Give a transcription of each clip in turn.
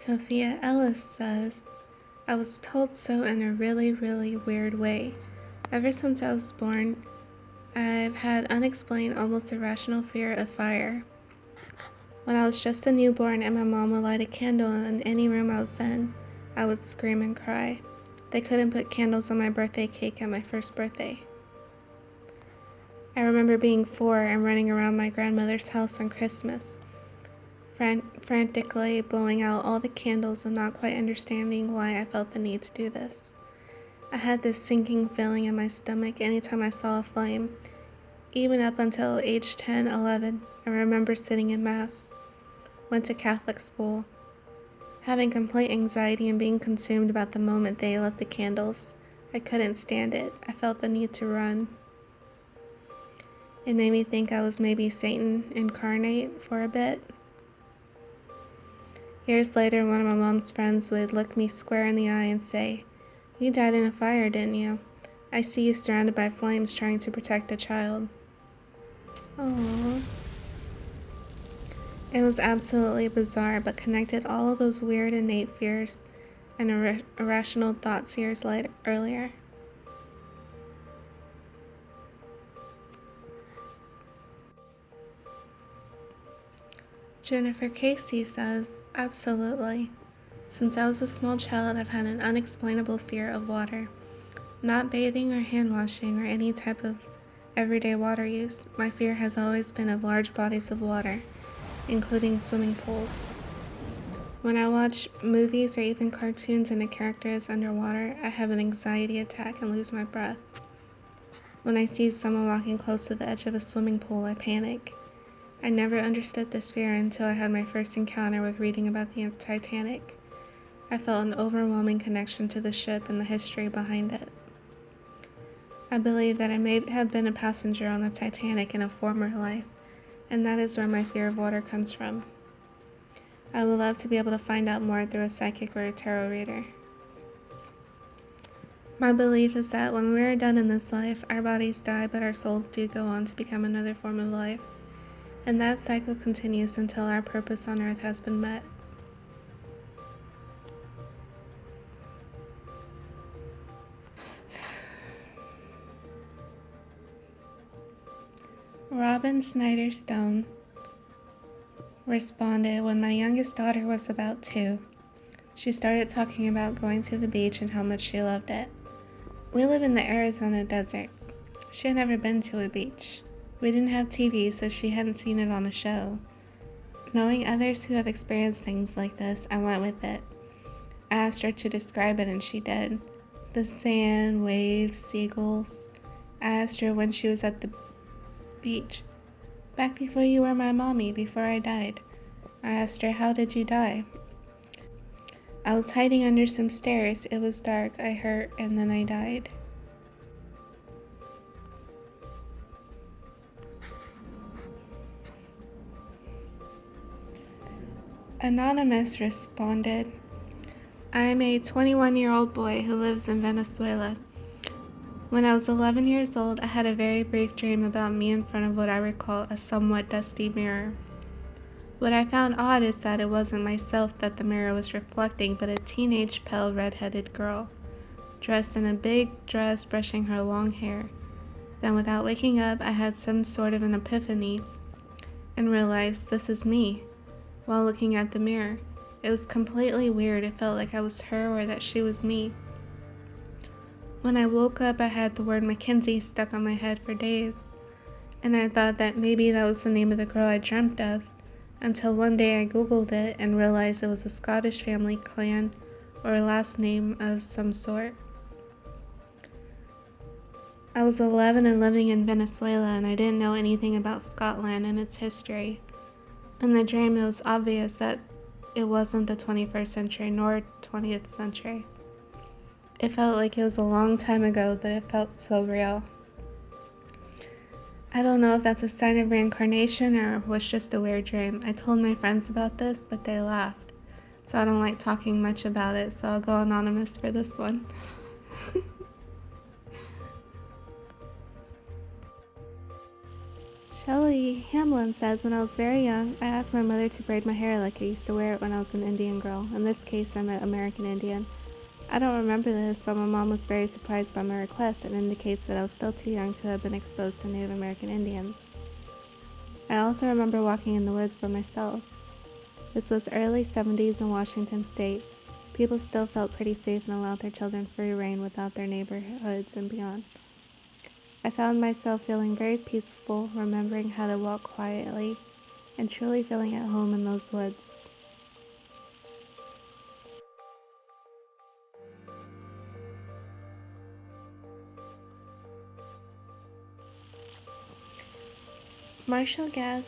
Sophia Ellis says, I was told so in a really, really weird way. Ever since I was born, I've had unexplained, almost irrational fear of fire. When I was just a newborn and my mom would light a candle in any room I was in, I would scream and cry. They couldn't put candles on my birthday cake at my first birthday. I remember being 4 and running around my grandmother's house on Christmas, frantically blowing out all the candles and not quite understanding why I felt the need to do this. I had this sinking feeling in my stomach anytime I saw a flame. Even up until age 10, 11, I remember sitting in Mass. Went to Catholic school, having complete anxiety and being consumed about the moment they lit the candles. I couldn't stand it. I felt the need to run. It made me think I was maybe Satan incarnate for a bit. Years later, one of my mom's friends would look me square in the eye and say, "You died in a fire, didn't you? I see you surrounded by flames trying to protect a child." Aww. It was absolutely bizarre, but connected all of those weird innate fears and irrational thoughts years earlier. Jennifer Casey says, absolutely. Since I was a small child, I've had an unexplainable fear of water. Not bathing or hand washing or any type of everyday water use. My fear has always been of large bodies of water, including swimming pools. When I watch movies or even cartoons and a character is underwater, I have an anxiety attack and lose my breath. When I see someone walking close to the edge of a swimming pool, I panic. I never understood this fear until I had my first encounter with reading about the Titanic. I felt an overwhelming connection to the ship and the history behind it. I believe that I may have been a passenger on the Titanic in a former life, and that is where my fear of water comes from. I would love to be able to find out more through a psychic or a tarot reader. My belief is that when we are done in this life, our bodies die, but our souls do go on to become another form of life. And that cycle continues until our purpose on earth has been met. Robin Snyder Stone responded, when my youngest daughter was about 2, she started talking about going to the beach and how much she loved it. We live in the Arizona desert. She had never been to a beach. We didn't have TV, so she hadn't seen it on a show. Knowing others who have experienced things like this, I went with it. I asked her to describe it, and she did. The sand, waves, seagulls. I asked her when she was at the beach. Back before you were my mommy, before I died. I asked her, how did you die? I was hiding under some stairs. It was dark. I hurt, and then I died. Anonymous responded, I am a 21-year-old boy who lives in Venezuela. When I was 11 years old, I had a very brief dream about me in front of what I recall a somewhat dusty mirror. What I found odd is that it wasn't myself that the mirror was reflecting, but a teenage, pale, red-headed girl, dressed in a big dress, brushing her long hair. Then, without waking up, I had some sort of an epiphany and realized this is me while looking at the mirror. It was completely weird. It felt like I was her or that she was me. When I woke up, I had the word Mackenzie stuck on my head for days, and I thought that maybe that was the name of the girl I dreamt of, until one day I googled it and realized it was a Scottish family clan or a last name of some sort. I was 11 and living in Venezuela, and I didn't know anything about Scotland and its history. In the dream, it was obvious that it wasn't the 21st century nor 20th century. It felt like it was a long time ago, but it felt so real. I don't know if that's a sign of reincarnation or was just a weird dream. I told my friends about this, but they laughed. So I don't like talking much about it, so I'll go anonymous for this one. Shelley Hamlin says, when I was very young, I asked my mother to braid my hair like I used to wear it when I was an Indian girl. In this case, I'm an American Indian. I don't remember this, but my mom was very surprised by my request and indicates that I was still too young to have been exposed to Native American Indians. I also remember walking in the woods by myself. This was early 70s in Washington state. People still felt pretty safe and allowed their children free rein without their neighborhoods and beyond. I found myself feeling very peaceful, remembering how to walk quietly, and truly feeling at home in those woods. Marshall Gass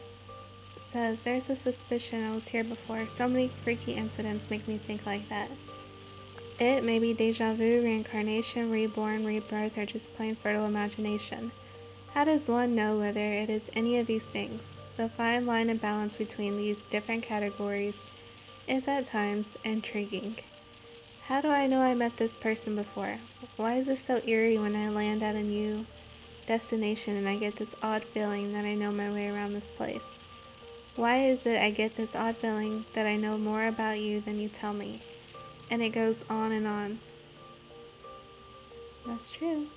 says, there's a suspicion I was here before. So many freaky incidents make me think like that. It may be deja vu, reincarnation, reborn, rebirth, or just plain fertile imagination. How does one know whether it is any of these things? The fine line and balance between these different categories is at times intriguing. How do I know I met this person before? Why is it so eerie when I land at a new destination and I get this odd feeling that I know my way around this place? Why is it I get this odd feeling that I know more about you than you tell me? And it goes on and on. That's true.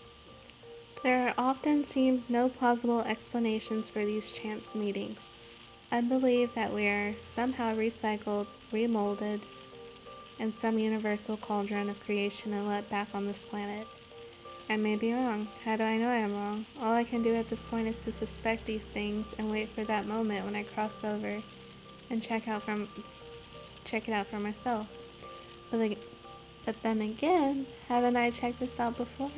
There often seems no plausible explanations for these chance meetings. I believe that we are somehow recycled, remolded, in some universal cauldron of creation and let back on this planet. I may be wrong. How do I know I am wrong? All I can do at this point is to suspect these things and wait for that moment when I cross over and check it out for myself. But then again, haven't I checked this out before?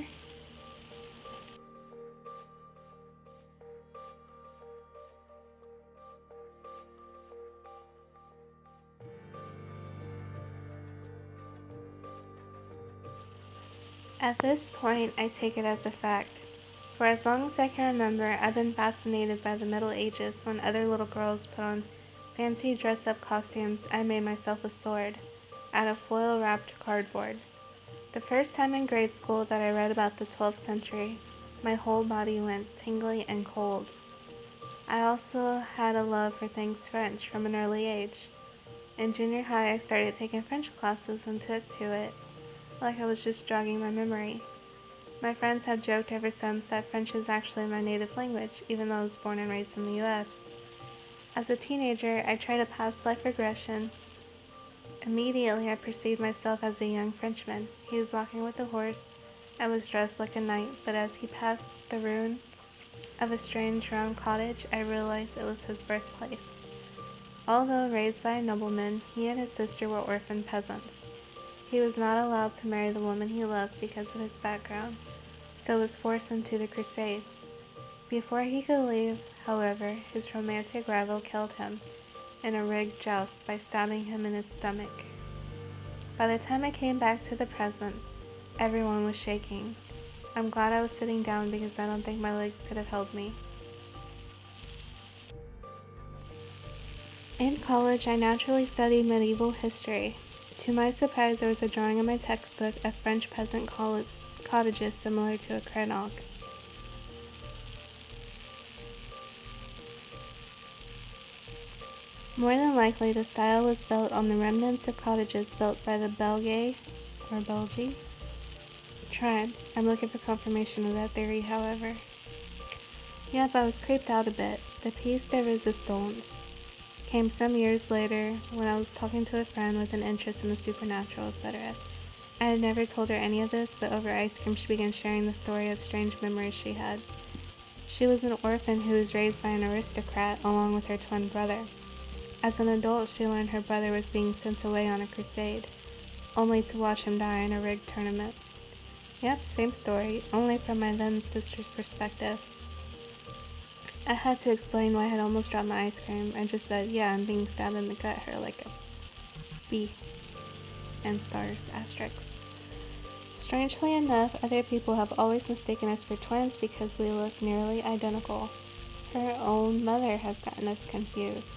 At this point, I take it as a fact. For as long as I can remember, I've been fascinated by the Middle Ages when other little girls put on fancy dress-up costumes. I made myself a sword out of foil-wrapped cardboard. The first time in grade school that I read about the 12th century, my whole body went tingly and cold. I also had a love for things French from an early age. In junior high, I started taking French classes and took to it like I was just jogging my memory. My friends have joked ever since that French is actually my native language, even though I was born and raised in the US. As a teenager, I tried a past life regression. Immediately, I perceived myself as a young Frenchman. He was walking with a horse. I was dressed like a knight, but as he passed the ruin of a strange round cottage, I realized it was his birthplace. Although raised by a nobleman, he and his sister were orphan peasants. He was not allowed to marry the woman he loved because of his background, so was forced into the Crusades. Before he could leave, however, his romantic rival killed him in a rigged joust by stabbing him in his stomach. By the time I came back to the present, everyone was shaking. I'm glad I was sitting down because I don't think my legs could have held me. In college, I naturally studied medieval history. To my surprise, there was a drawing in my textbook of French peasant cottages similar to a cranach. More than likely, the style was built on the remnants of cottages built by the Belgae tribes. I'm looking for confirmation of that theory, however. Yep, I was creeped out a bit. The piece de resistance came some years later when I was talking to a friend with an interest in the supernatural, etc. I had never told her any of this, but over ice cream she began sharing the story of strange memories she had. She was an orphan who was raised by an aristocrat along with her twin brother. As an adult, she learned her brother was being sent away on a crusade, only to watch him die in a rigged tournament. Yep, same story, only from my then sister's perspective. I had to explain why I had almost dropped my ice cream. I just said, yeah, I'm being stabbed in the gut, her like a bee. And stars, asterisks. Strangely enough, other people have always mistaken us for twins because we look nearly identical. Her own mother has gotten us confused.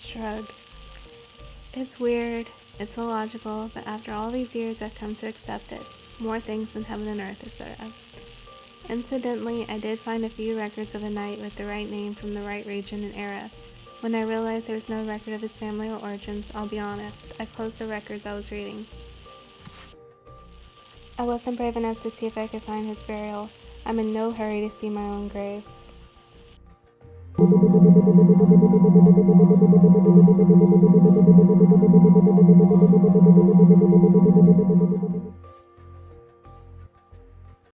Shrug. It's weird, it's illogical, but after all these years I've come to accept it. More things than heaven and earth, etc. Incidentally, I did find a few records of a knight with the right name from the right region and era. When I realized there was no record of his family or origins, I'll be honest, I closed the records I was reading. I wasn't brave enough to see if I could find his burial. I'm in no hurry to see my own grave.